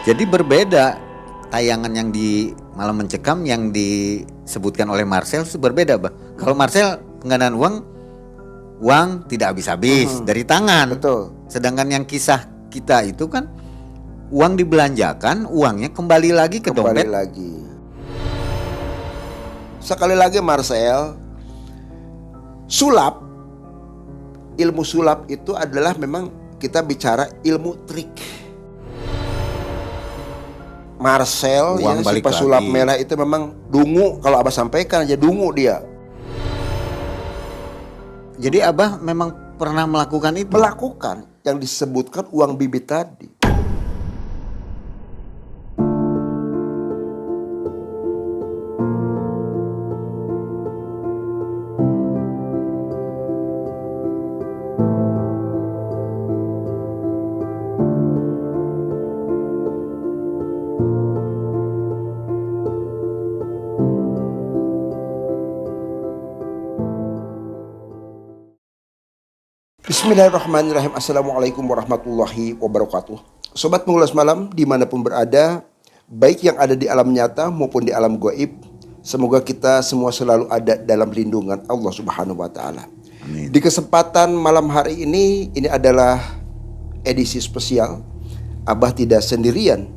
Jadi berbeda tayangan yang di Malam Mencekam yang disebutkan oleh Marcel itu berbeda, Bah. Kalau Marcel penggandaan uang tidak habis-habis dari tangan. Betul. Sedangkan yang kisah kita itu kan uang dibelanjakan, uangnya kembali lagi ke Kembali dompet. lagi. Sekali lagi Marcel, ilmu sulap itu adalah memang kita bicara ilmu trik. Marcel Uang si balik pesulap lagi. merah itu memang dungu, kalau Abah sampaikan aja dungu dia. Jadi Abah memang pernah melakukan itu. Melakukan yang disebutkan uang bibit tadi. Bismillahirrahmanirrahim. Assalamualaikum warahmatullahi wabarakatuh. Sobat Mengulas Malam dimanapun berada, baik yang ada di alam nyata maupun di alam gaib, semoga kita semua selalu ada dalam lindungan Allah Subhanahu wa Ta'ala. Amin. Di kesempatan malam hari ini adalah edisi spesial. Abah tidak sendirian.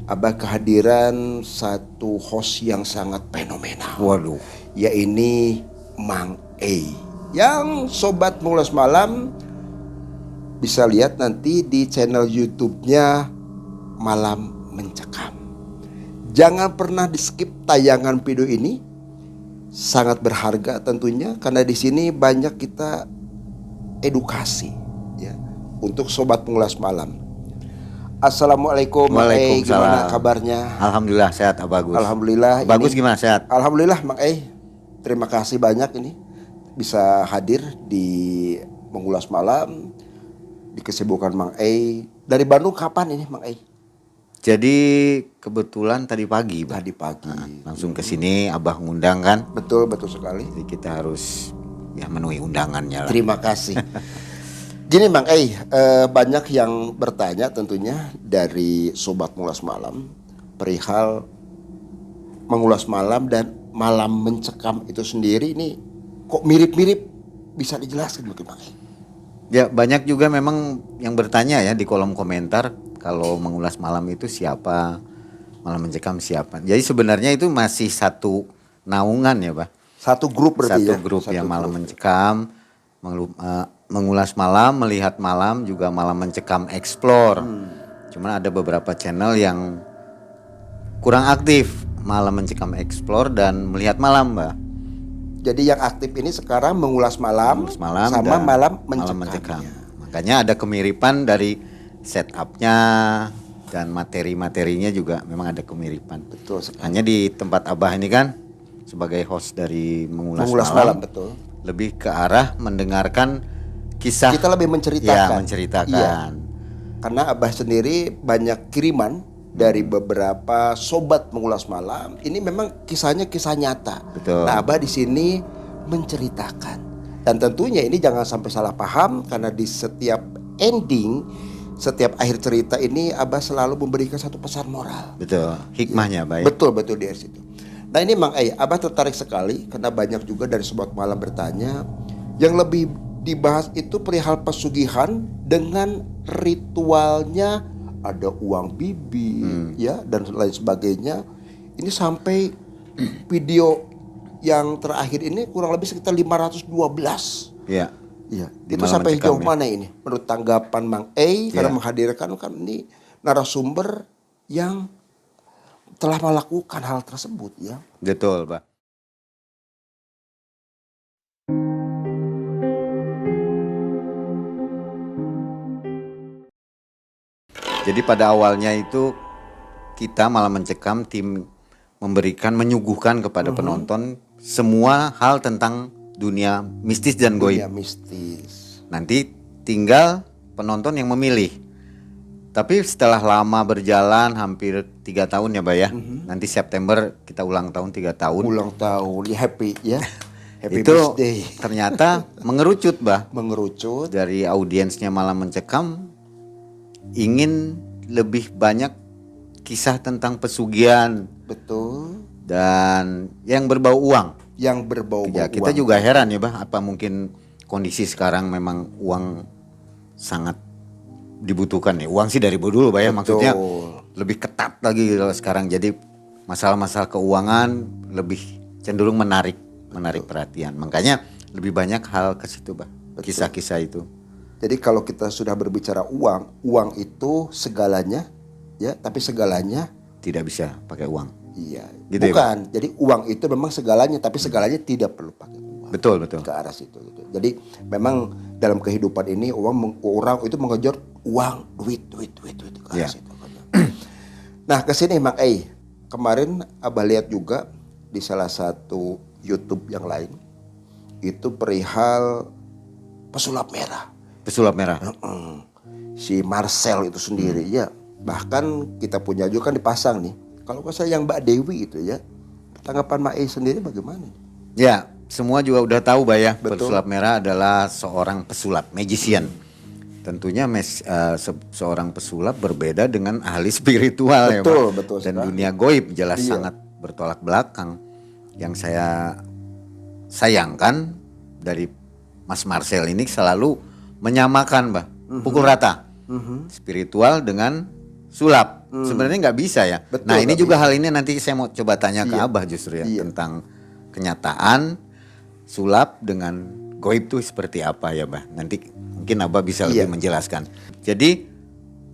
Abah kehadiran satu host yang sangat fenomenal. Waduh. Yaitu Mang E, yang Sobat Mengulas Malam bisa lihat nanti di channel YouTube-nya Malam Mencekam. Jangan pernah di skip tayangan video ini, sangat berharga tentunya karena di sini banyak kita edukasi ya untuk Sobat Mengulas Malam. Assalamualaikum, Mang E, gimana kabarnya? Alhamdulillah sehat, Bagus. Alhamdulillah. Bagus gimana, sehat? Alhamdulillah, Mang E. Terima kasih banyak ini bisa hadir di Mengulas Malam di kesibukan Mang E. Dari Bandung kapan ini, Mang E? Jadi kebetulan tadi pagi, Bah. Tadi pagi. Langsung ke sini Abah ngundang kan. Betul sekali. Jadi kita harus ya memenuhi undangannya lah. Terima kasih. Gini Mang E, banyak yang bertanya tentunya dari Sobat Mengulas Malam perihal Mengulas Malam dan Malam Mencekam itu sendiri ini kok mirip-mirip, bisa dijelaskan mungkin Mang E? Ya banyak juga memang yang bertanya ya di kolom komentar kalau Mengulas Malam itu siapa, Malam Mencekam siapa. Jadi sebenarnya itu masih satu naungan ya, Pak. Satu grup berarti Satu ya? grup ya, Malam grup. Mencekam, Mengulas Malam, Melihat Malam, juga Malam Mencekam Explore. Cuman ada beberapa channel yang kurang aktif, Malam Mencekam Explore dan Melihat Malam, Mbak. Jadi yang aktif ini sekarang Mengulas Malam, Malam sama dan Malam Malam Mencekam. Mencekam. Makanya ada kemiripan dari setupnya dan materi-materinya juga memang ada kemiripan. Betul sekali. Hanya di tempat Abah ini kan sebagai host dari Mengulas Malam, Malam, betul. lebih ke arah mendengarkan kisah. Kita lebih menceritakan. Ya, menceritakan. Iya. Karena Abah sendiri banyak kiriman dari beberapa sobat Mengulas Malam. Ini memang kisahnya kisah nyata. Betul. Nah, Abah di sini menceritakan. Dan tentunya ini jangan sampai salah paham karena di setiap ending, setiap akhir cerita ini Abah selalu memberikan satu pesan moral. Betul. Hikmahnya, Pak. Betul di situ. Nah, ini Mang E, Abah tertarik sekali karena banyak juga dari sobat malam bertanya yang lebih dibahas itu perihal pesugihan dengan ritualnya, ada uang bibit ya dan lain sebagainya. Ini sampai video yang terakhir ini kurang lebih sekitar 512. Iya. Iya, Di itu Malam sampai Mencekam jauh ya. mana ini menurut tanggapan Mang E karena menghadirkan kan ini narasumber yang telah melakukan hal tersebut ya. Betul, Pak. Jadi pada awalnya itu kita Malam Mencekam tim menyuguhkan kepada penonton semua hal tentang dunia mistis dan goib. Dunia mistis. Nanti tinggal penonton yang memilih. Tapi setelah lama berjalan hampir 3 tahun ya, Mbak ya. Nanti September kita ulang tahun 3 tahun. Ulang tahun ya, happy ya. Happy Itu birthday. ternyata mengerucut, Mbak. Mengerucut. Dari audiensnya Malam Mencekam ingin lebih banyak kisah tentang pesugihan Betul. dan yang berbau uang. Yang berbau-bau Ya, kita uang. juga heran ya, Bah, apa mungkin kondisi sekarang memang uang sangat dibutuhkan ya. Uang sih dari dulu, Bah, ya. Maksudnya lebih ketat lagi gitu sekarang. Jadi masalah-masalah keuangan lebih cenderung menarik perhatian. Makanya lebih banyak hal ke situ, Bah. Kisah-kisah itu. Jadi kalau kita sudah berbicara uang, uang itu segalanya, ya. Tapi segalanya, Tidak bisa pakai uang. iya. Gitu ya, Bukan. Jadi uang itu memang segalanya, tapi segalanya tidak perlu pakai uang. Betul, betul. Ke arah situ gitu. Jadi memang dalam kehidupan ini orang itu mengejar uang, duit ke arah Iya. situ. Nah, kesini Mang Ei, kemarin Abah lihat juga di salah satu YouTube yang lain itu perihal pesulap merah. Pesulap merah. Si Marcel itu sendiri ya. Bahkan kita punya juga kan dipasang nih. Kalau saya yang Mbak Dewi itu ya. Tanggapan Mak Ei sendiri bagaimana? Ya, semua juga udah tahu, Bah, ya. Betul. Pesulap merah adalah seorang pesulap, magician. Tentunya seorang pesulap berbeda dengan ahli spiritual ya, Betul, Pak. betul Dan sekali. dunia goib jelas Iya. sangat bertolak belakang. Yang saya sayangkan dari Mas Marcel ini selalu menyamakan, Bah, pukul rata. Spiritual dengan sulap. Sebenarnya nggak bisa ya. Betul, Nah, ini nggak juga hal ini nanti saya mau coba tanya ke Iya. Abah justru ya, Iya. tentang kenyataan sulap dengan goib itu seperti apa ya, Bah. Nanti mungkin Abah bisa Iya. lebih menjelaskan. Jadi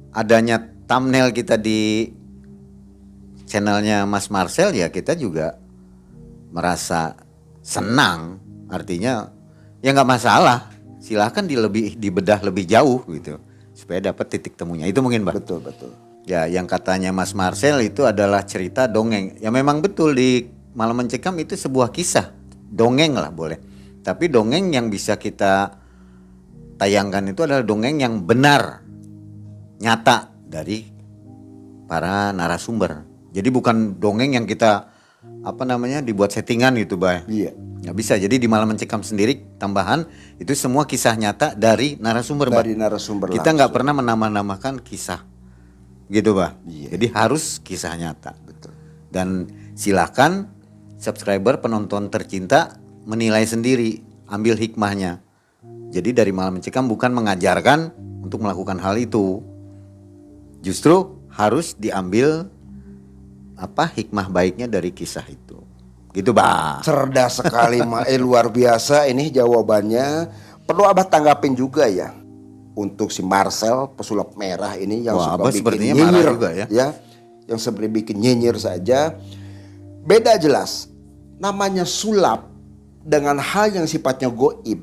adanya thumbnail kita di channelnya Mas Marcel ya, kita juga merasa senang. Artinya ya nggak masalah. Silahkan dibedah lebih jauh gitu supaya dapat titik temunya. Itu mungkin, Bah. Betul. Ya, yang katanya Mas Marcel itu adalah cerita dongeng. Ya memang betul, di Malam Mencekam itu sebuah kisah. Dongeng lah boleh. Tapi dongeng yang bisa kita tayangkan itu adalah dongeng yang benar, nyata dari para narasumber. Jadi bukan dongeng yang kita dibuat settingan gitu, Bah. Iya. Nggak bisa. Jadi di Malam Mencekam sendiri tambahan itu semua kisah nyata dari narasumber, Bah. Dari narasumber Kita nggak langsung. pernah menambah-nambahkan kisah, gitu, Bah. Iya. Jadi harus kisah nyata. Betul. Dan silakan subscriber penonton tercinta menilai sendiri, ambil hikmahnya. Jadi dari Malam Mencekam bukan mengajarkan untuk melakukan hal itu, justru harus diambil hikmah baiknya dari kisah itu. Gitu, Bah. Cerdas sekali Mak Ei, luar biasa ini jawabannya. Perlu Abah tanggapin juga ya. Untuk si Marcel pesulap merah ini yang Wah, suka Abah bikin sepertinya marah nyinyir juga ya. Yang seperti bikin nyinyir saja. Beda jelas. Namanya sulap dengan hal yang sifatnya goib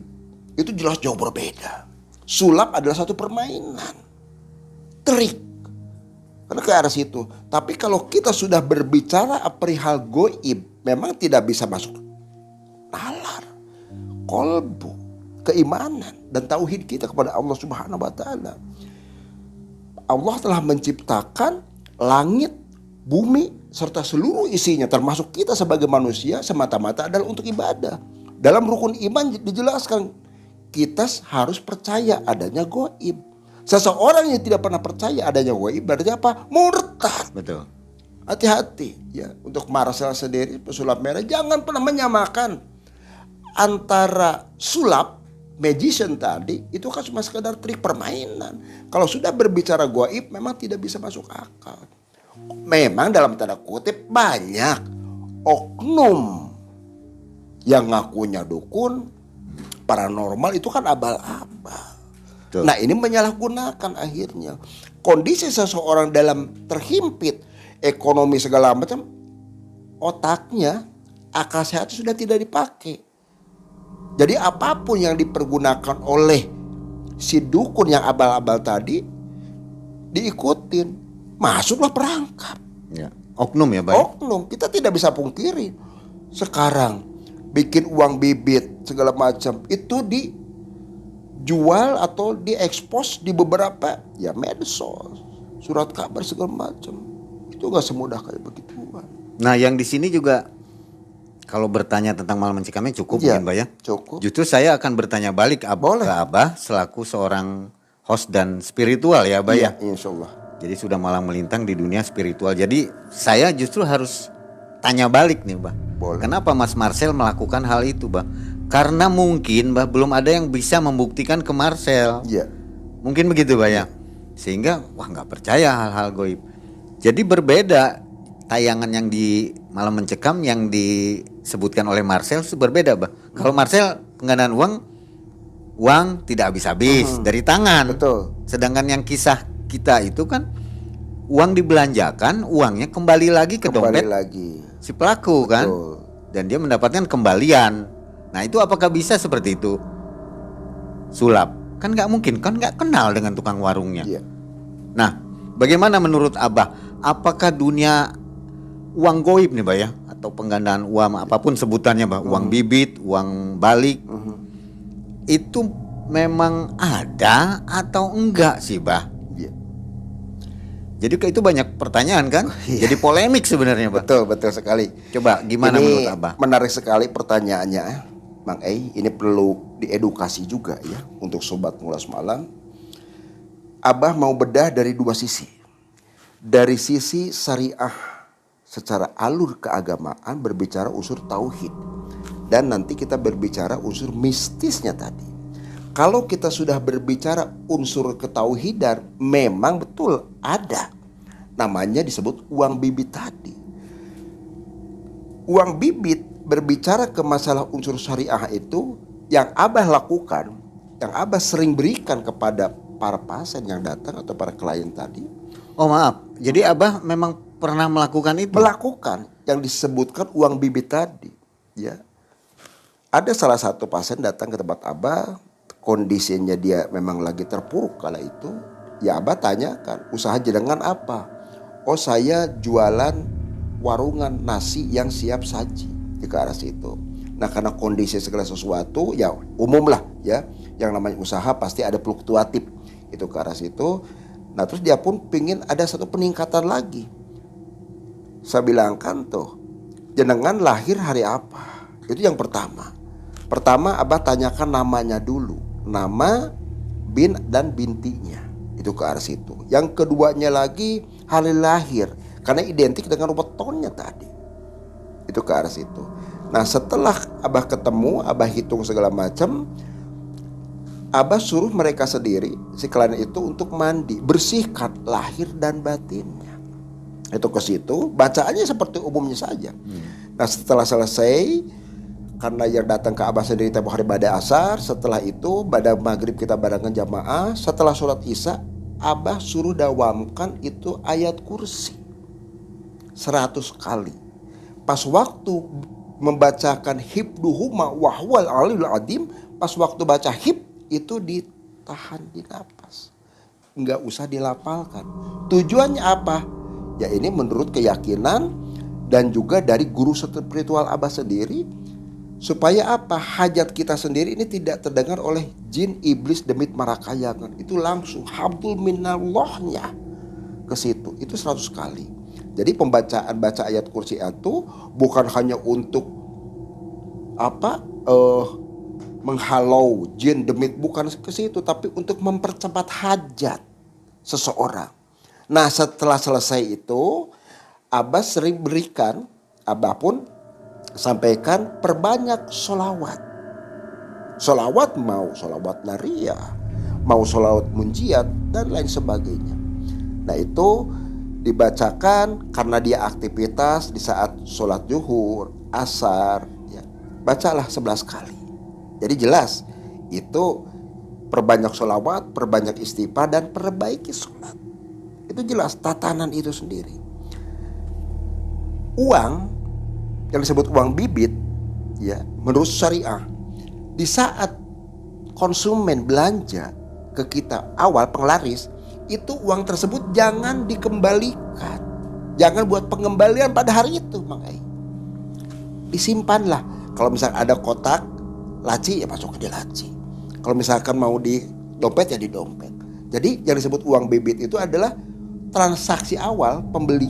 itu jelas jauh berbeda. Sulap adalah satu permainan, trik. Karena ke arah situ. Tapi kalau kita sudah berbicara perihal goib, memang tidak bisa masuk nalar, kolbu, keimanan dan tauhid kita kepada Allah Subhanahu wa taala. Allah telah menciptakan langit, bumi serta seluruh isinya termasuk kita sebagai manusia semata-mata adalah untuk ibadah. Dalam rukun iman dijelaskan kita harus percaya adanya goib. Seseorang yang tidak pernah percaya adanya goib berarti apa? Murtad. Betul. Hati-hati ya. Untuk Marcel sendiri pesulap merah jangan pernah menyamakan antara sulap magician tadi itu kan cuma sekedar trik permainan. Kalau sudah berbicara goib memang tidak bisa masuk akal. Memang dalam tanda kutip banyak oknum yang ngakunya dukun, paranormal itu kan abal-abal. Betul. Nah ini menyalahgunakan akhirnya. Kondisi seseorang dalam terhimpit ekonomi segala macam, otaknya, akal sehat sudah tidak dipakai. Jadi apapun yang dipergunakan oleh si dukun yang abal-abal tadi diikutin, masuklah perangkap. Ya. Oknum ya, Bah. Oknum, kita tidak bisa pungkiri. Sekarang bikin uang bibit segala macam itu dijual atau diekspos di beberapa ya medsos, surat kabar segala macam. Itu nggak semudah kayak begituan. Nah, yang di sini juga kalau bertanya tentang Malam Mencekamnya cukup Iya, mungkin, Bah, ya. cukup. Justru saya akan bertanya balik Boleh. ke Abah selaku seorang host dan spiritual ya, Bah, ya. Iya, insya Allah. Jadi sudah malang melintang di dunia spiritual. Jadi saya justru harus tanya balik nih, Bah. Boleh. Kenapa Mas Marcel melakukan hal itu, Bah? Karena mungkin, Bah, belum ada yang bisa membuktikan ke Marcel. Iya. Mungkin begitu, Bah, ya. Sehingga wah nggak percaya hal-hal goib. Jadi berbeda tayangan yang di Malam Mencekam yang disebutkan oleh Marcel itu berbeda, Bah. Kalau Marcel penggandaan uang tidak habis-habis dari tangan. Betul. Sedangkan yang kisah kita itu kan uang dibelanjakan, uangnya kembali lagi ke Kembali dompet lagi. si pelaku kan. Betul. Dan dia mendapatkan kembalian. Nah, itu apakah bisa seperti itu? Sulap. Kan nggak mungkin, kan nggak kenal dengan tukang warungnya. Iya. Nah, bagaimana menurut Abah? Apakah dunia uang goib nih, Bah, ya? Atau penggandaan uang apapun sebutannya, Bah, uang bibit, uang balik, itu memang ada atau enggak sih, Bah? Iya. Jadi itu banyak pertanyaan kan? Iya. Jadi polemik sebenarnya, Bah. Betul sekali. Coba gimana Ini menurut Abah? menarik sekali pertanyaannya, Bang Ei. Ini perlu diedukasi juga ya untuk sobat Ngulas Malam. Abah mau bedah dari dua sisi. Dari sisi syariah secara alur keagamaan berbicara unsur tauhid. Dan nanti kita berbicara unsur mistisnya tadi. Kalau kita sudah berbicara unsur ketauhidan, memang betul ada. Namanya disebut uang bibit tadi. Uang bibit berbicara ke masalah unsur syariah itu yang Abah lakukan, yang Abah sering berikan kepada para pasien yang datang atau para klien tadi. Oh, maaf. Jadi Abah memang pernah melakukan itu? Melakukan yang disebutkan uang bibit tadi. Ya. Ada salah satu pasien datang ke tempat Abah, kondisinya dia memang lagi terpuruk kala itu. Ya Abah tanyakan, usaha jenengan apa? Oh, saya jualan warungan nasi yang siap saji, di ke arah situ. Nah, karena kondisi segala sesuatu ya umum lah ya, yang namanya usaha pasti ada fluktuatif, itu ke arah situ. Nah, terus dia pun pingin ada satu peningkatan lagi. Saya bilangkan tuh, jenengan lahir hari apa? Itu yang pertama. Pertama Abah tanyakan namanya dulu, nama, bin dan bintinya, itu ke arah situ. Yang keduanya lagi hari lahir, karena identik dengan wetonnya tadi, itu ke arah situ. Nah, setelah Abah ketemu, Abah hitung segala macam, Abah suruh mereka sendiri, si klien itu untuk mandi, bersihkan lahir dan batinnya. Itu ke situ, bacaannya seperti umumnya saja. Nah, setelah selesai, karena yang datang ke Abah sendiri tempoh hari pada asar, setelah itu pada maghrib kita barengan jamaah, setelah sholat isya, Abah suruh dawamkan itu ayat kursi 100 kali. Pas waktu membacakan hibduhuma wahwal alil adim, pas waktu baca hib itu ditahan di napas, nggak usah dilapalkan. Tujuannya apa? Ya ini menurut keyakinan dan juga dari guru spiritual Abah sendiri, supaya apa? Hajat kita sendiri ini tidak terdengar oleh jin, iblis, demit, marakayangan. Itu langsung habdul minallahnya ke situ. Itu 100 kali. Jadi pembacaan baca ayat kursi itu bukan hanya untuk menghalau jin, demit, bukan ke situ, tapi untuk mempercepat hajat seseorang. Nah, setelah selesai itu Abah sering berikan, Abah pun sampaikan perbanyak sholawat. Sholawat mau sholawat nariyah, mau sholawat munjiat dan lain sebagainya. Nah, itu dibacakan karena dia aktivitas di saat sholat zuhur, asar, ya, bacalah 11 kali. Jadi jelas itu perbanyak sholawat, perbanyak istighfar dan perbaiki sholat. Itu jelas tatanan itu sendiri. Uang yang disebut uang bibit, ya, menurut syariah, di saat konsumen belanja ke kita awal penglaris, itu uang tersebut jangan dikembalikan, jangan buat pengembalian pada hari itu, makanya disimpanlah. Kalau misalkan ada kotak laci, ya masuk ke di laci. Kalau misalkan mau di dompet, ya di dompet. Jadi yang disebut uang bibit itu adalah transaksi awal pembeli.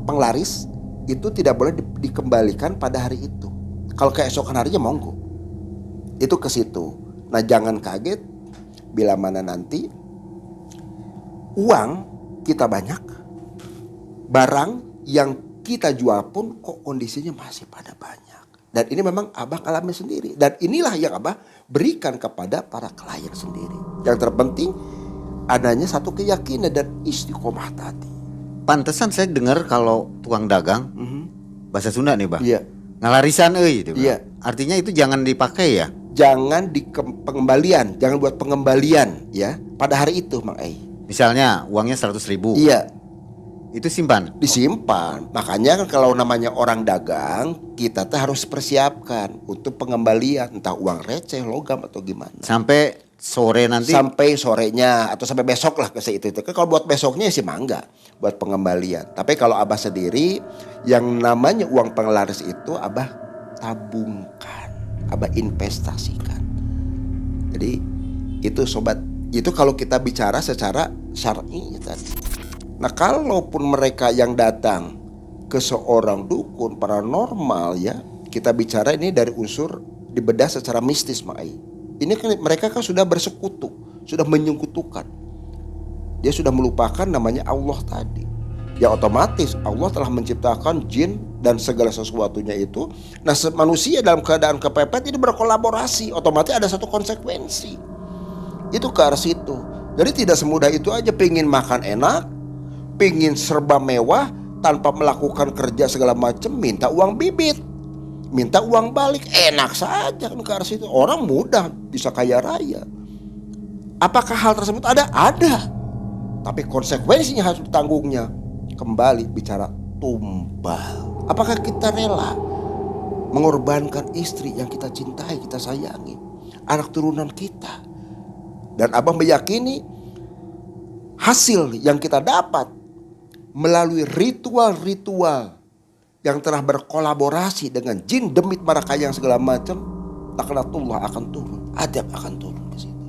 Penglaris itu tidak boleh dikembalikan pada hari itu. Kalau keesokan harinya monggo. Itu ke situ. Nah, jangan kaget bila mana nanti uang kita banyak, barang yang kita jual pun kok kondisinya masih pada banyak. Dan ini memang Abah alami sendiri. Dan inilah yang Abah berikan kepada para klien sendiri. Yang terpenting adanya satu keyakinan dan istiqomah tadi. Pantesan saya dengar kalau tukang dagang bahasa Sunda nih, Bah. Iya. Ngalarisan euy gitu. Iya. Artinya itu jangan dipakai ya. Jangan di pengembalian, jangan buat pengembalian ya pada hari itu, Mang Ei. Misalnya uangnya 100.000. Iya, Itu simpan. disimpan. Makanya kan kalau namanya orang dagang, kita tuh harus persiapkan untuk pengembalian, entah uang receh, logam atau gimana. Sampai sore nanti. Sampai sorenya atau sampai besok lah itu. Kalau buat besoknya sih mangga buat pengembalian. Tapi kalau Abah sendiri yang namanya uang penglaris itu Abah tabungkan, Abah investasikan. Jadi itu sobat, itu kalau kita bicara secara syar'i tadi. Nah, kalaupun mereka yang datang ke seorang dukun paranormal ya, kita bicara ini dari unsur dibedah secara mistis, Mai. Ini kan mereka kan sudah bersekutu, sudah menyekutukan. Dia sudah melupakan namanya Allah tadi. Ya otomatis Allah telah menciptakan jin dan segala sesuatunya itu. Nah, manusia dalam keadaan kepepet ini berkolaborasi, otomatis ada satu konsekuensi. Itu ke arah situ. Jadi tidak semudah itu aja pengen makan enak, pengen serba mewah tanpa melakukan kerja segala macam, minta uang bibit, minta uang balik, enak saja kan ke arah situ. Orang mudah bisa kaya raya. Apakah hal tersebut ada? Ada. Tapi konsekuensinya harus ditanggungnya. Kembali bicara tumbal. Apakah kita rela mengorbankan istri yang kita cintai, kita sayangi, anak turunan kita? Dan Abang meyakini hasil yang kita dapat melalui ritual-ritual yang telah berkolaborasi dengan jin, demit, marakayang segala macam, laknatullah akan turun, adab akan turun ke situ.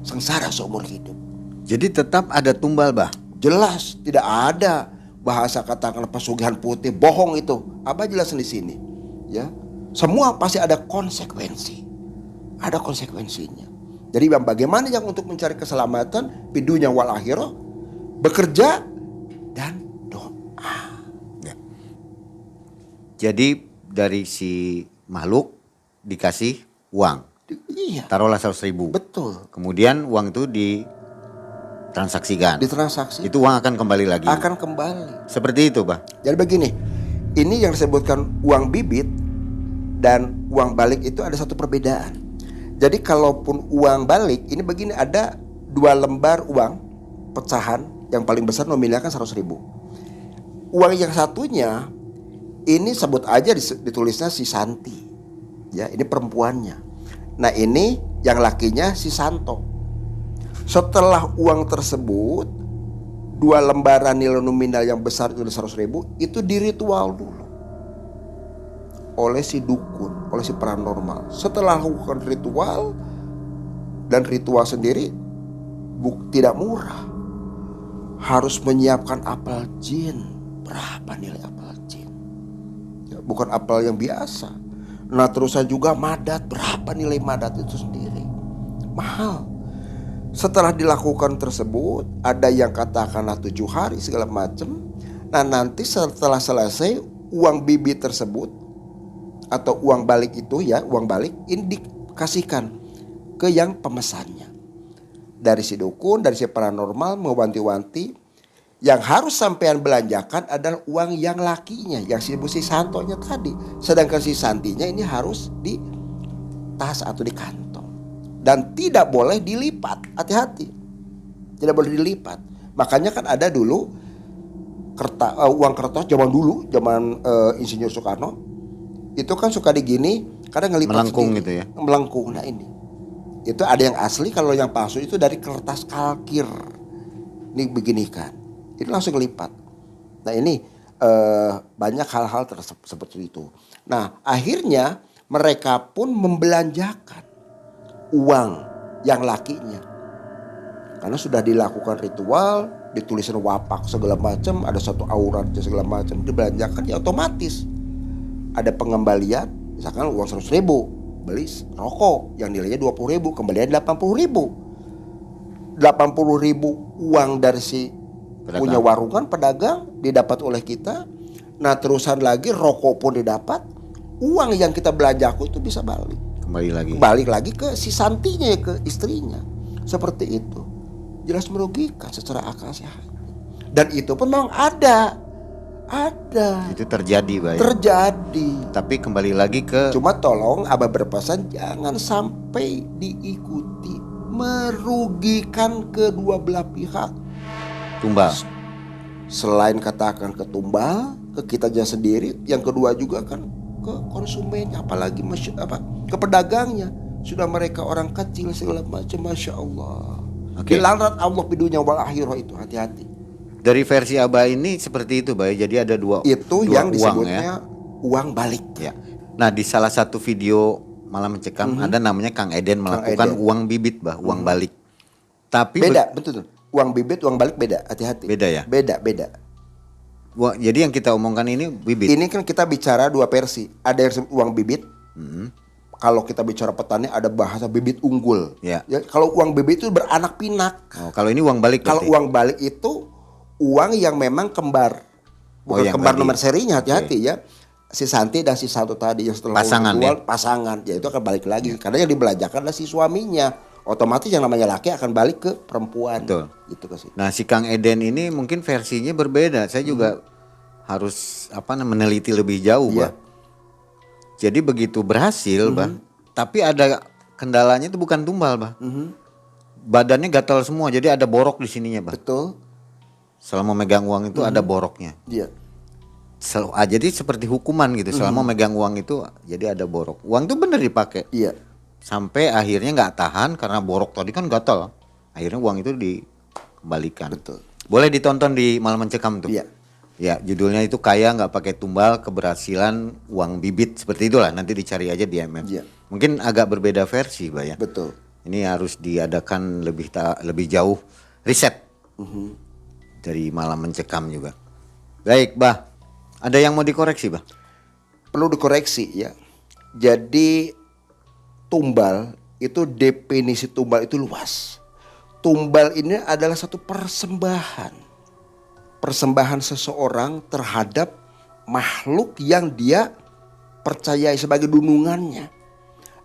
Sengsara seumur hidup. Jadi tetap ada tumbal, Bah. Jelas tidak ada bahasa katakan pesugihan putih, bohong itu. Abah jelasin di sini, ya. Semua pasti ada konsekuensi, ada konsekuensinya. Jadi bagaimana yang untuk mencari keselamatan di dunia wal akhirah, bekerja dan doa. Ya. Jadi dari si makhluk dikasih uang. Iya. Taruhlah 100.000. Betul. Kemudian uang itu ditransaksikan. Ditransaksi. Itu uang akan kembali lagi. Akan kembali. Seperti itu, Bah. Jadi begini, ini yang disebutkan uang bibit dan uang balik itu ada satu perbedaan. Jadi kalaupun uang balik ini begini, ada 2 lembar uang pecahan yang paling besar nominalnya kan 100.000. Uang yang satunya ini sebut aja ditulisnya si Santi. Ya, ini perempuannya. Nah, ini yang lakinya si Santo. Setelah uang tersebut 2 lembaran nilai nominal yang besar itu 100.000 itu diritual dulu oleh si dukun, oleh si paranormal. Setelah lakukan ritual, dan ritual sendiri tidak murah, harus menyiapkan apel jin. Berapa nilai apel jin? Ya, bukan apel yang biasa. Nah, terusan juga madat. Berapa nilai madat itu sendiri? Mahal. Setelah dilakukan tersebut, ada yang katakanlah 7 hari segala macam. Nah, nanti setelah selesai uang bibit tersebut atau uang balik itu ya, uang balik ini dikasihkan ke yang pemesannya. Dari si dukun, dari si paranormal mewanti-wanti, yang harus sampean belanjakan adalah uang yang lakinya, yang si Santonya tadi. Sedangkan si Santinya ini harus di tas atau di kantong. Dan tidak boleh dilipat, hati-hati. Tidak boleh dilipat. Makanya kan ada dulu uang kertas zaman dulu, zaman Insinyur Soekarno. Itu kan suka digini, kadang ngelipat melengkung sendiri. gitu ya. Melengkung. Nah ini. Itu ada yang asli, kalau yang palsu itu dari kertas kalkir. Ini beginikan. Itu langsung ngelipat. Nah ini banyak hal-hal seperti itu. Nah akhirnya mereka pun membelanjakan uang yang lakinya. Karena sudah dilakukan ritual, ditulisin wapak segala macam, ada satu aurat segala macam, dibelanjakan ya otomatis. Ada pengembalian, misalkan uang 100.000, beli rokok yang nilainya 20.000, kembalian 80.000. 80.000 uang dari si Pedagang. punya warungan pedagang didapat oleh kita. Nah terusan lagi rokok pun didapat. Uang yang kita belanjaku itu bisa Kembali lagi. ke si Santinya ya, ke istrinya. Seperti itu. Jelas merugikan secara akal sehat. Dan itu pun memang ada. Itu terjadi, Bah. Ya. Terjadi. Tapi kembali lagi ke Cuma tolong Abah berpesan jangan sampai diikuti, merugikan kedua belah pihak. tumbal. Selain katakan ke tumbal, ke kitanya sendiri, yang kedua juga kan ke konsumennya, apalagi ke pedagangnya. Sudah mereka orang kecil segala macam, Masya Allah. Oke. Dilarang Allah bidunya wal akhirah itu, hati-hati. Dari versi Abah ini seperti itu, Bah. Jadi ada dua Itu dua yang uang, disebutnya ya. uang balik. Ya. Nah, di salah satu video Malam Mencekam ada namanya Kang Eden melakukan Eden. uang bibit, Bah, uang balik. Tapi Beda, betul. Uang bibit, uang balik beda, hati-hati. Beda ya? Beda. Jadi yang kita omongkan ini bibit. Ini kan kita bicara dua versi. Ada yang disebut uang bibit. Kalau kita bicara petani ada bahasa bibit unggul. Ya. Kalau uang bibit itu beranak pinak. Oh, kalau ini uang balik Kalau berarti? uang balik itu uang yang memang kembar. Bukan yang kembar tadi. nomor serinya, hati-hati ya. Si Santi dan si Satu tadi yang setelah Pasangan, jual, ya? pasangan. Ya itu akan balik lagi. Karena yang dibelanjakan adalah si suaminya. Otomatis yang namanya laki akan balik ke perempuan. Betul. Gitu ke situ. Nah, si Kang Eden ini mungkin versinya berbeda. Saya juga harus meneliti lebih jauh, Iya. Bah. Jadi begitu berhasil, Bah. Tapi ada kendalanya itu bukan tumbal, Bah. Badannya gatal semua, jadi ada borok di sininya, Bah. Betul. Selama megang uang itu ada boroknya. Iya. Jadi seperti hukuman gitu. Selama megang uang itu jadi ada borok. Uang itu bener dipakai. Iya. Sampai akhirnya nggak tahan karena borok tadi kan gatal. Akhirnya uang itu dikembalikan. Betul. Boleh ditonton di Malam Mencekam tuh. Iya. Ya, judulnya itu Kaya Nggak Pakai Tumbal, Keberhasilan Uang Bibit, seperti itulah. Nanti dicari aja di MM. Iya. Mungkin agak berbeda versi, Bah, ya. Betul. Ini harus diadakan lebih jauh riset dari Malam Mencekam juga. Baik, Bah. Ada yang mau dikoreksi, Bah? Perlu dikoreksi ya. Jadi tumbal itu, definisi tumbal itu luas. Tumbal ini adalah satu persembahan. Persembahan seseorang terhadap makhluk yang dia percayai sebagai dunungannya.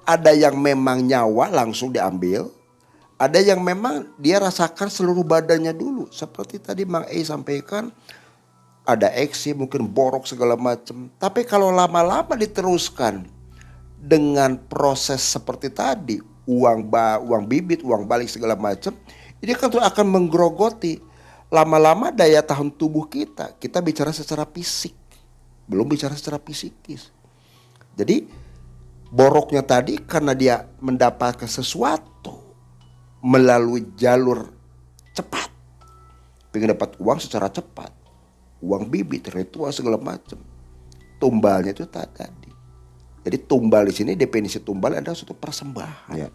Ada yang memang nyawa langsung diambil. Ada yang memang dia rasakan seluruh badannya dulu. Seperti tadi Mang E sampaikan. Ada eksi, mungkin borok segala macam. Tapi kalau lama-lama diteruskan dengan proses seperti tadi, uang bibit, uang balik segala macam, ini kan akan menggerogoti. Lama-lama daya tahan tubuh kita bicara secara fisik, belum bicara secara psikis. Jadi boroknya tadi karena dia mendapatkan sesuatu melalui jalur cepat, pengen dapat uang secara cepat, uang bibit, ritual segala macam. Tumbalnya itu tadi. Jadi tumbal di sini, definisi tumbal adalah suatu persembahan. Ya.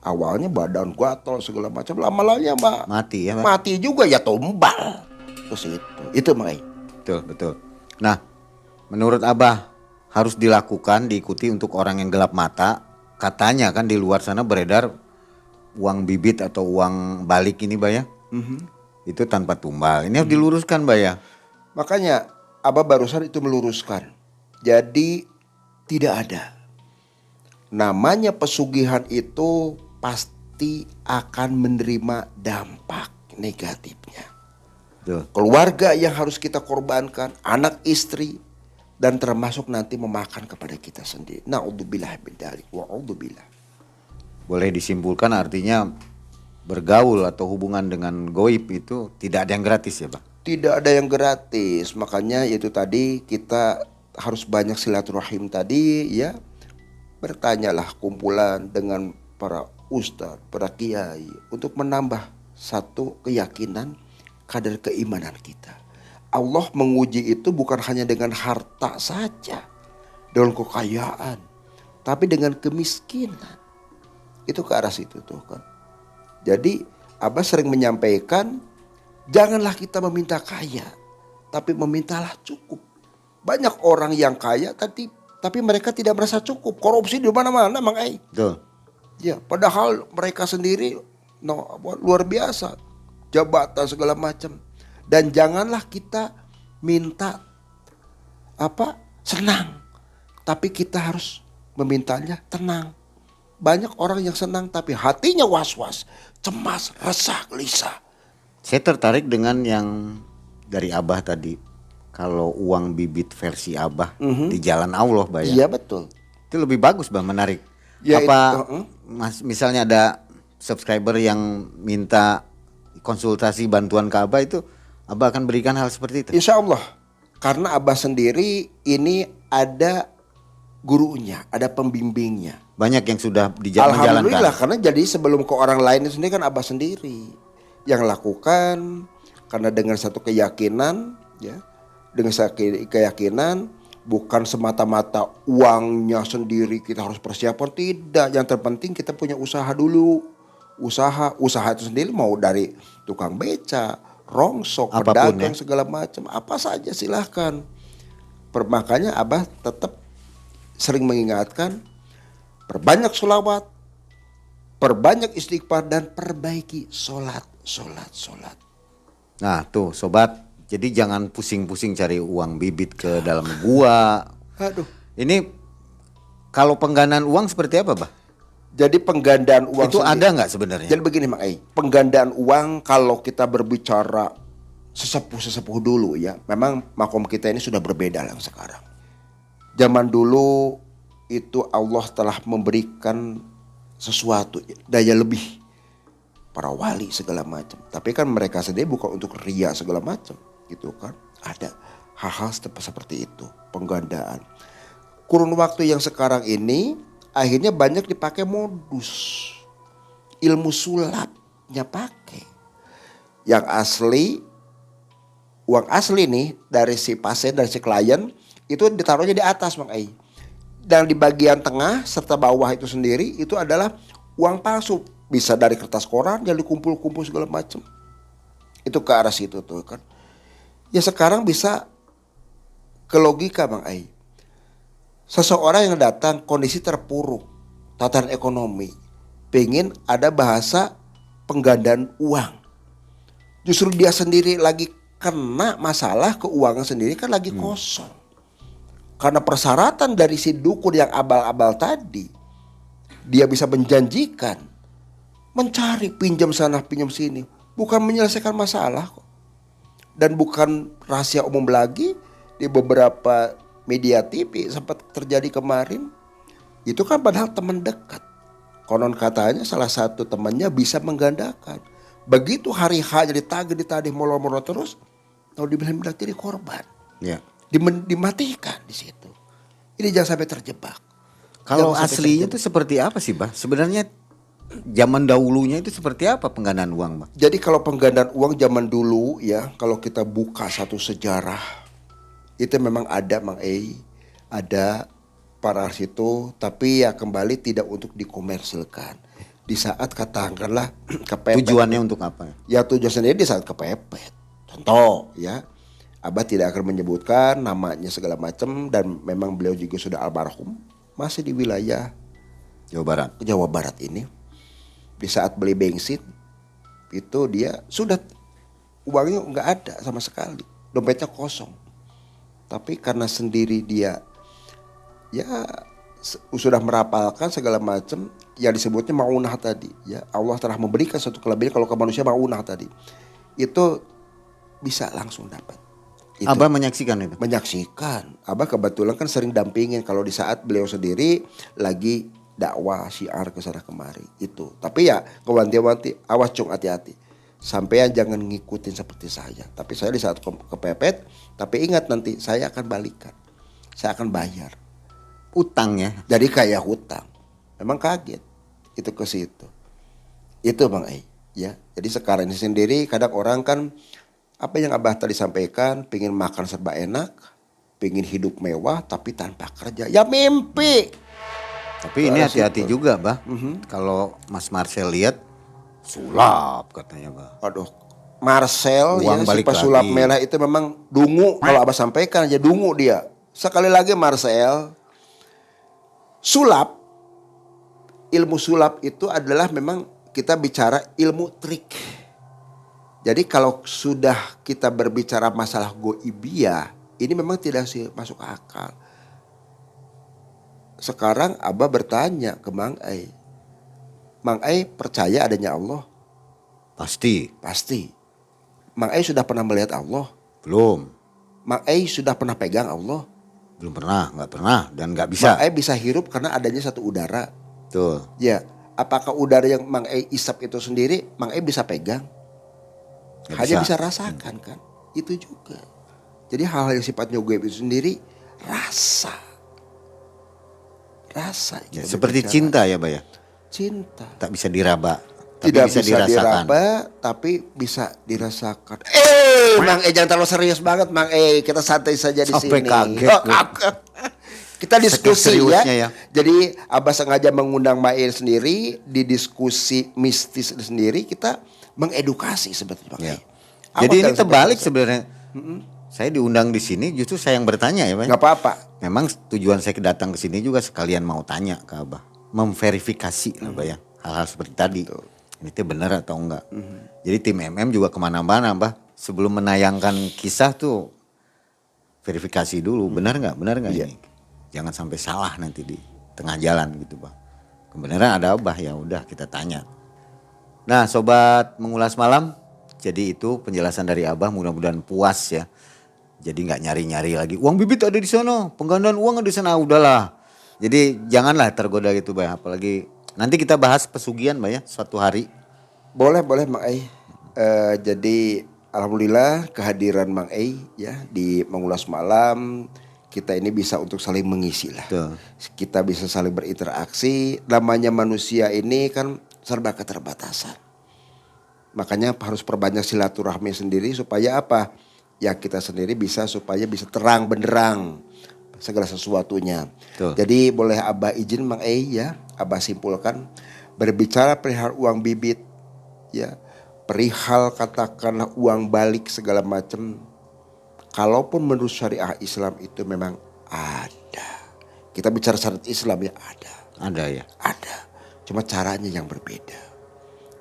Awalnya badan gatal segala macam, lama-lamanya Mati ya, Bah? mati juga ya tumbal. Terus itu makanya. Betul. Nah, menurut Abah harus diikuti untuk orang yang gelap mata. Katanya kan di luar sana beredar uang bibit atau uang balik ini, Bah, ya. Itu tanpa tumbal. Ini harus diluruskan, Bah, ya. Makanya Abah barusan itu meluruskan. Jadi tidak ada. Namanya pesugihan itu pasti akan menerima dampak negatifnya. Betul. Keluarga yang harus kita korbankan, anak istri, dan termasuk nanti memakan kepada kita sendiri. Na'udzubillah min dzalik wa'udzubillah. Boleh disimpulkan artinya bergaul atau hubungan dengan goib itu tidak ada yang gratis ya, Bang? Tidak ada yang gratis. Makanya itu tadi kita harus banyak silaturahim tadi ya. Bertanyalah kumpulan dengan para ustadz, para kiai untuk menambah satu keyakinan, kadar keimanan kita. Allah menguji itu bukan hanya dengan harta saja, dengan kekayaan, tapi dengan kemiskinan. Itu ke arah situ tuh kan. Jadi Abah sering menyampaikan, janganlah kita meminta kaya, tapi memintalah cukup. Banyak orang yang kaya tapi mereka tidak merasa cukup. Korupsi di mana-mana, Mang Ai. Betul. Ya, padahal mereka sendiri No, luar biasa. Jabatan segala macam. Dan janganlah kita minta senang. Tapi kita harus memintanya tenang. Banyak orang yang senang tapi hatinya was-was, cemas, resah, gelisah. Saya tertarik dengan yang dari Abah tadi. Kalau uang bibit versi Abah di jalan Allah, Bah, ya. Iya betul. Itu lebih bagus, Bah, menarik. Ya, Apa misalnya ada subscriber yang minta konsultasi bantuan ke Abah, itu Abah akan berikan hal seperti itu? Insya Allah. Karena Abah sendiri ini ada gurunya, ada pembimbingnya. Banyak yang sudah menjalankan. Alhamdulillah, karena jadi sebelum ke orang lain itu sendiri kan Abah sendiri yang lakukan, karena dengan satu keyakinan, ya, dengan satu keyakinan, bukan semata-mata uangnya sendiri kita harus persiapan, tidak. Yang terpenting kita punya usaha dulu, usaha itu sendiri mau dari tukang beca, rongsok, Apapun, pedagang, ya, segala macam, apa saja silahkan. Makanya Abah tetap sering mengingatkan, perbanyak sholawat, perbanyak istighfar, dan perbaiki sholat. Nah tuh sobat, jadi jangan pusing-pusing cari uang bibit ke dalam gua. Aduh. Ini kalau penggandaan uang seperti apa, Bah? Jadi penggandaan uang Itu sendiri, ada nggak sebenarnya? jadi begini Mak Ai, penggandaan uang kalau kita berbicara sesepuh dulu ya, memang makom kita ini sudah berbeda lah sekarang. Zaman dulu itu Allah telah memberikan sesuatu, daya lebih, para wali segala macam. Tapi kan mereka sendiri bukan untuk ria segala macam, gitu kan. Ada hal-hal seperti itu, penggandaan. Kurun waktu yang sekarang ini akhirnya banyak dipakai modus, ilmu sulapnya pakai. Yang asli, uang asli nih dari si pasien, dari si klien itu ditaruhnya di atas, Bang Ai. Dan di bagian tengah serta bawah itu sendiri itu adalah uang palsu. Bisa dari kertas koran yang dikumpul-kumpul segala macam. Itu ke arah situ tuh kan. Ya sekarang bisa ke logika, Bang Ai. Seseorang yang datang kondisi terpuruk, tatanan ekonomi, pengen ada bahasa penggandaan uang. Justru dia sendiri lagi kena masalah keuangan sendiri kan lagi kosong. Karena persyaratan dari si dukun yang abal-abal tadi, dia bisa menjanjikan, mencari pinjam sana pinjam sini, bukan menyelesaikan masalah kok. Dan bukan rahasia umum lagi, di beberapa media TV sempat terjadi kemarin. Itu kan padahal teman dekat. Konon katanya salah satu temannya bisa menggandakan. Begitu hari H ditagih molor-molor terus, tahu dibilang jadi korban. Ya. Dimatikan di situ. Ini jangan sampai terjebak. Kalau Jangan sampai aslinya itu seperti apa sih, Bah? Sebenarnya zaman dahulunya itu seperti apa penggandaan uang, Bah? Jadi kalau penggandaan uang zaman dulu ya, kalau kita buka satu sejarah, itu memang ada, Mang Ei, ada para situ, tapi ya kembali tidak untuk dikomersilkan. Di saat katakanlah kepepet. Tujuannya untuk apa? Ya tujuan sendiri di saat kepepet. Contoh ya, Abah tidak akan menyebutkan namanya segala macam, dan memang beliau juga sudah almarhum, masih di wilayah Jawa Barat ini. Di saat beli bensin itu dia sudah uangnya nggak ada sama sekali, dompetnya kosong. Tapi karena sendiri dia ya sudah merapalkan segala macam yang disebutnya maunah tadi. Ya Allah telah memberikan satu kelebihan kalau ke manusia maunah tadi. Itu bisa langsung dapat. Itu. Abah menyaksikan itu? Menyaksikan. Abah kebetulan kan sering dampingin kalau di saat beliau sendiri lagi dakwah syiar ke sana kemari itu. Tapi ya kewanti-wanti, awas cung, hati-hati. Sampean jangan ngikutin seperti saya. Tapi saya di saat kepepet, tapi ingat nanti saya akan balikan. Saya akan bayar. Utang ya? Jadi kayak hutang. Memang kaget itu ke situ. Itu Bang Ai, ya. Jadi sekarang ini sendiri kadang orang kan apa yang Abah tadi sampaikan, pengen makan serba enak, pengen hidup mewah tapi tanpa kerja. Ya mimpi. Tapi ini hati-hati juga, Bah. Kalau Mas Marcel lihat sulap katanya, Bah. Aduh, Marcel Uang ya, si balik pesulap lagi. merah itu memang dungu. Kalau Abah sampaikan aja dungu dia. Sekali lagi Marcel, sulap, ilmu sulap itu adalah memang kita bicara ilmu trik. Jadi kalau sudah kita berbicara masalah goibiyah, ini memang tidak masuk akal. Sekarang Abah bertanya ke Mang Ai. Mang Ai percaya adanya Allah? Pasti. Pasti. Mang Ai sudah pernah melihat Allah? Belum. Mang Ai sudah pernah pegang Allah? Belum pernah, nggak pernah dan nggak bisa. Mang Ai bisa hirup karena adanya satu udara. Tuh. Ya, apakah udara yang Mang Ai isap itu sendiri Mang Ai bisa pegang? Nggak Hanya bisa rasakan kan? Itu juga. Jadi hal-hal yang sifatnya gaib itu sendiri rasa. Rasa. Ya, kita seperti berbicara. cinta ya, Bah ya. Cinta. Tak bisa diraba, tapi Tidak bisa bisa dirasakan. diraba, tapi bisa dirasakan. Mang jangan terlalu serius banget, Mang kita santai saja di Sampai sini. kaget, Oh, kaget. Kita diskusi Saking seriusnya ya. Jadi Abah sengaja mengundang Mang sendiri di diskusi mistis sendiri, kita mengedukasi sebetulnya Mang Ya. Awal Jadi ini jangan sampai terbalik terasa. sebenarnya. Saya diundang di sini justru saya yang bertanya ya, Pak. Nggak apa-apa. Memang tujuan saya datang ke sini juga sekalian mau tanya ke Abah, memverifikasi lah, Pak ya, hal-hal seperti tadi. Ini tuh benar atau enggak. Jadi tim MM juga kemana-mana, Bah. Sebelum menayangkan kisah tuh verifikasi dulu, benar nggak ini. Jangan sampai salah nanti di tengah jalan gitu, Bah. Kebenaran ada Abah, ya udah kita tanya. Nah, sobat mengulas malam, jadi itu penjelasan dari Abah, mudah-mudahan puas ya. Jadi nggak nyari-nyari lagi. Uang bibit ada di sana, penggandaan uang ada di sana, udahlah. Jadi janganlah tergoda gitu, Bah. Apalagi nanti kita bahas pesugihan, Bah ya, suatu hari. Boleh Mang Ai. Jadi alhamdulillah kehadiran Mang Ai ya di mengulas malam, kita ini bisa untuk saling mengisi lah. Tuh. Kita bisa saling berinteraksi. Namanya manusia ini kan serba keterbatasan. Makanya harus perbanyak silaturahmi sendiri supaya apa? Ya kita sendiri bisa supaya bisa terang benderang segala sesuatunya. Tuh. Jadi boleh Abah izin Mang Ai ya, Abah simpulkan berbicara perihal uang bibit ya, perihal katakanlah uang balik segala macam. Kalaupun menurut syariah Islam itu memang ada. Kita bicara syariat Islam ya ada. Ada ya. Ada. Cuma caranya yang berbeda.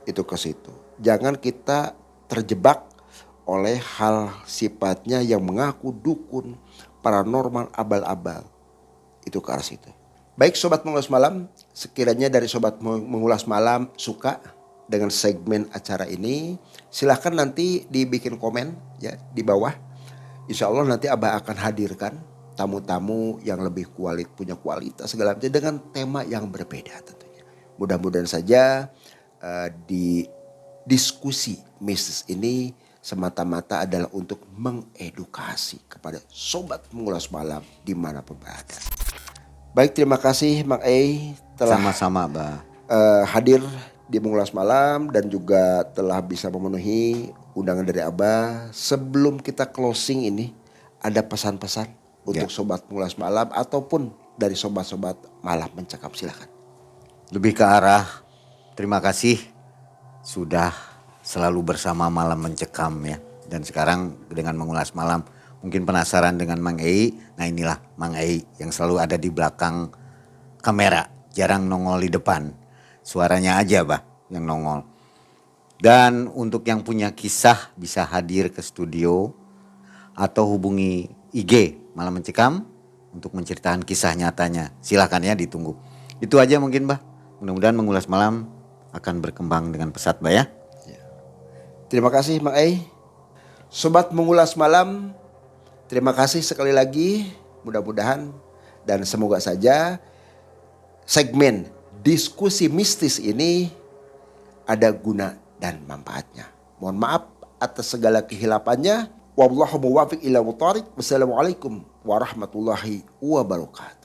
Itu ke situ. Jangan kita terjebak oleh hal sifatnya yang mengaku dukun, paranormal, abal-abal. Itu ke arah situ. Baik sobat mengulas malam, sekiranya dari sobat mengulas malam suka dengan segmen acara ini, silahkan nanti dibikin komen ya di bawah. Insya Allah nanti Abah akan hadirkan tamu-tamu yang lebih punya kualitas segala macam dengan tema yang berbeda tentunya. Mudah-mudahan saja di diskusi mistis ini semata-mata adalah untuk mengedukasi kepada sobat mengulas malam dimanapun berada. Baik, terima kasih Mang Ai telah Sama-sama, Bah. hadir di mengulas malam dan juga telah bisa memenuhi undangan dari Abah. Sebelum kita closing ini, ada pesan-pesan untuk sobat mengulas malam ataupun dari sobat-sobat malam mencakap, silakan. Lebih ke arah terima kasih sudah selalu bersama Malam Mencekam ya. Dan sekarang dengan mengulas malam mungkin penasaran dengan Mang Ai. Nah inilah Mang Ai yang selalu ada di belakang kamera. Jarang nongol di depan. Suaranya aja Bah yang nongol. Dan untuk yang punya kisah bisa hadir ke studio. Atau hubungi IG Malam Mencekam untuk menceritakan kisah nyatanya. Silakan ya, ditunggu. Itu aja mungkin Bah. Mudah-mudahan mengulas malam akan berkembang dengan pesat Bah ya. Terima kasih Mang Ai. Sobat mengulas malam, terima kasih sekali lagi. Mudah-mudahan dan semoga saja segmen diskusi mistis ini ada guna dan manfaatnya. Mohon maaf atas segala kehilapannya. Wallahu muwaffiq ila muthariq. Wassalamualaikum warahmatullahi wabarakatuh.